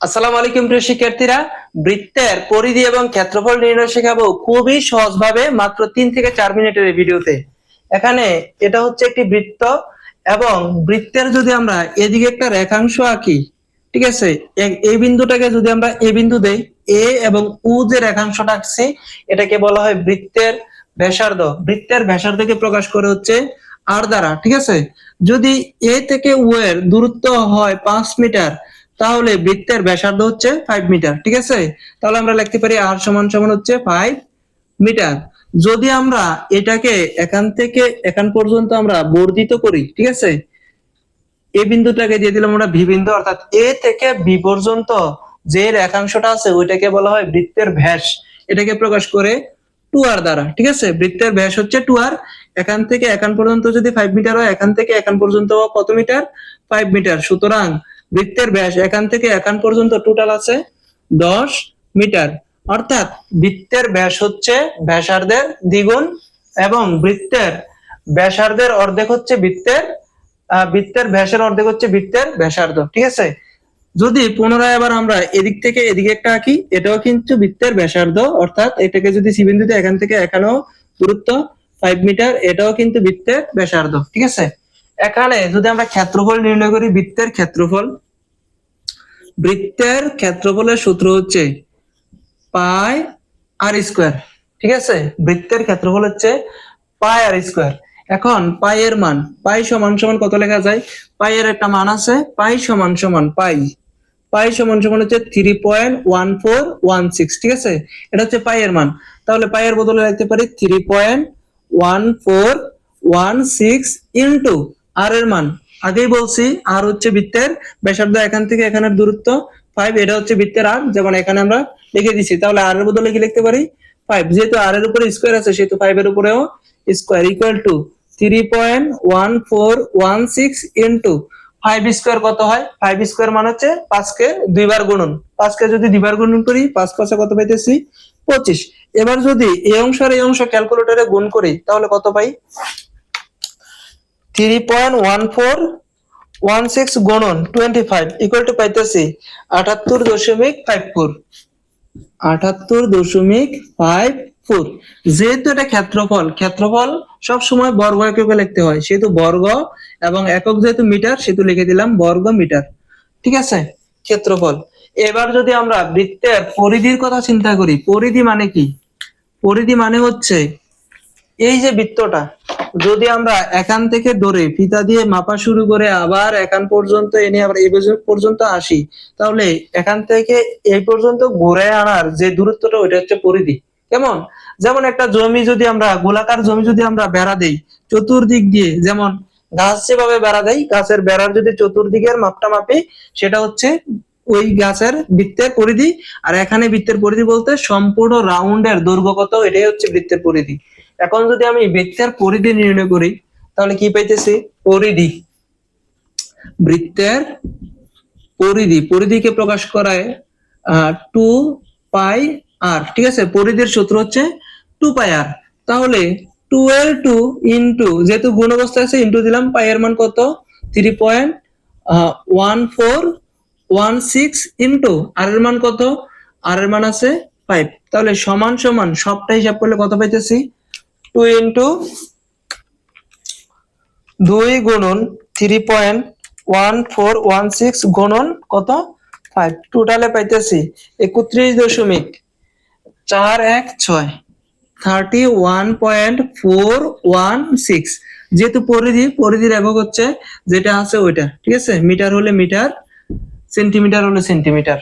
আসসালামু আলাইকুম প্রিয় শিক্ষার্থীরা, বৃত্তের পরিধি এবং ক্ষেত্রফল নির্ণয় শেখাবো খুবই সহজভাবে মাত্র 3 থেকে 4 মিনিটের এই ভিডিওতে। এখানে এটা হচ্ছে একটি বৃত্ত এবং বৃত্তের যদি আমরা এদিকে একটা রেখাংশ আঁকি, ঠিক আছে, এই বিন্দুটাকে যদি আমরা এ বিন্দু দেই, এ এবং উ যে রেখাংশটা আঁকছি এটাকে বলা হয় বৃত্তের ব্যাসার্ধ। বৃত্তের ব্যাসার্ধকে প্রকাশ করে হচ্ছে আর দ্বারা, ঠিক আছে। যদি এ থেকে উ এর দূরত্ব হয় 5 মিটার, তাহলে বৃত্তের ব্যাসার্ধ হচ্ছে 5 মিটার, ঠিক আছে। তাহলে আমরা লিখতে পারি আর সমান সমান হচ্ছে 5 মিটার। যদি আমরা এটাকে এখান থেকে এখান পর্যন্ত আমরা বর্ধিত করি, ঠিক আছে, এই বিন্দুটাকে দিয়ে দিলাম আমরা ভি বিন্দু, অর্থাৎ এ থেকে বি পর্যন্ত যে রেখাংশটা আছে ওইটাকে বলা হয় বৃত্তের ব্যাস। এটাকে প্রকাশ করে 2r দ্বারা, ঠিক আছে। বৃত্তের ব্যাস হচ্ছে 2r। এখান থেকে এখান পর্যন্ত যদি 5 মিটার হয়, এখান থেকে এখান পর্যন্ত কত মিটার? 5 মিটার। সুতরাং বৃত্তের ব্যাস এখান থেকে এখান পর্যন্ত টোটাল আছে 10 মিটার। অর্থাৎ বৃত্তের ব্যাস হচ্ছে ব্যাসার্ধের দ্বিগুণ এবং বৃত্তের ব্যাসার্ধের অর্ধেক হচ্ছে বৃত্তের ব্যাসের অর্ধেক হচ্ছে বৃত্তের ব্যাসার্ধ, ঠিক আছে। যদি পুনরায় আবার আমরা এদিক থেকে এদিকে একটা আঁকি, এটাও কিন্তু বৃত্তের ব্যাসার্ধ, অর্থাৎ এটাকে যদি সি বিন্দুতে এখান থেকে এখানেও দূরত্ব 5 মিটার, এটাও কিন্তু বৃত্তের ব্যাসার্ধ, ঠিক আছে। এখানে যদি আমরা ক্ষেত্রফল নির্ণয় করি, বৃত্তের ক্ষেত্রফলের সূত্র হচ্ছে পাই আর স্কয়ার, ঠিক আছে। বৃত্তের ক্ষেত্রফল হচ্ছে পাই আর স্কয়ার। এখন পাই এর মান, পাই সমান সমান কত লেখা যায়? পাই এর একটা মান আছে, পাই সমান সমান পাই সমান সমান হচ্ছে 3.1416, ঠিক আছে। এটা হচ্ছে পাই এর মান। তাহলে পাই এর বদলে লিখতে পারি 3.1416 ইনটু আর এর মান। আগেই বলছি আর হচ্ছে বৃত্তের ব্যাসার্ধ, এখান থেকে এখানের দূরত্ব 5, এটা হচ্ছে বৃত্তের আর, যেমন এখানে আমরা লিখে দিছি। তাহলে আর এর বদলে কি লিখতে পারি? 5। যেহেতু আর এর উপরে স্কয়ার আছে সেহেতু 5 এর উপরেও square, equal to 3.1416 into 5 square কত হয়? 5 স্কয়ার মানে হচ্ছে 5 কে দুইবার গুণন। 5 কে যদি দুইবার গুণন করি, 5 5 কত পাইতেছি? 25। এবার যদি এই অংশ আর এই অংশ ক্যালকুলেটরে গুণ করি তাহলে কত পাই? 3.1416 গুণন 25 ইকুয়াল টু পাইতেছি 78.54। 78.54। যেহেতু এটা ক্ষেত্রফল সব সময় বর্গ এককে লিখতে হয়, সেহেতু বর্গ, এবং একক যেহেতু মিটার সেহেতু লিখে দিলাম বর্গ মিটার, ঠিক আছে। ক্ষেত্রফল। এবার যদি আমরা বৃত্তের পরিধির কথা চিন্তা করি, পরিধি মানে কি? পরিধি মানে হচ্ছে এই যে বৃত্তটা, যদি আমরা এখান থেকে ধরে ফিতা দিয়ে মাপা শুরু করে আবার এখান পর্যন্ত এনে আবার এই পর্যন্ত আসি, তাহলে এখান থেকে এই পর্যন্ত ঘুরে আনার যে দূরত্বটা ওইটা হচ্ছে পরিধি। কেমন? যেমন একটা জমি যদি আমরা, গোলাকার জমি যদি আমরা বেড়া দেই চতুর্দিক দিয়ে, যেমন গাছ যেভাবে বেড়া দেয়, গাছের বেড়ার যদি চতুর্দিকের মাপটা মাপি, সেটা হচ্ছে ওই গাছের বৃত্তের পরিধি। আর এখানে বৃত্তের পরিধি বলতে সম্পূর্ণ রাউন্ডের দৈর্ঘ্য কত, এটাই হচ্ছে বৃত্তের পরিধি। এখন যদি আমি বৃত্তের পরিধি নির্ণয় করি তাহলে কি পাইতেছি? পরিধি, বৃত্তের পরিধিকে প্রকাশ করায় 2 পাই আর, ঠিক আছে। পরিধির সূত্র হচ্ছে 2 পাই আর। তাহলে 2 ইনটু, যেহেতু গুণ অবস্থায় আছে ইনটু দিলাম, পাই এর মান কত? 3.1416 ইনটু আর এর মান কত? আর এর মান আছে 5। তাহলে সমান সমান সবটা হিসাব করলে কত পাইতেছি? 2 ইনটু 2 গুণন 3.1416 গুণন কত? 5। টোটালে পাইতেছি 31.416, 31.416। যেহেতু পরিধির একক হচ্ছে যেটা আছে ওইটা, ঠিক আছে। মিটার হলে মিটার, সেন্টিমিটার হলে সেন্টিমিটার।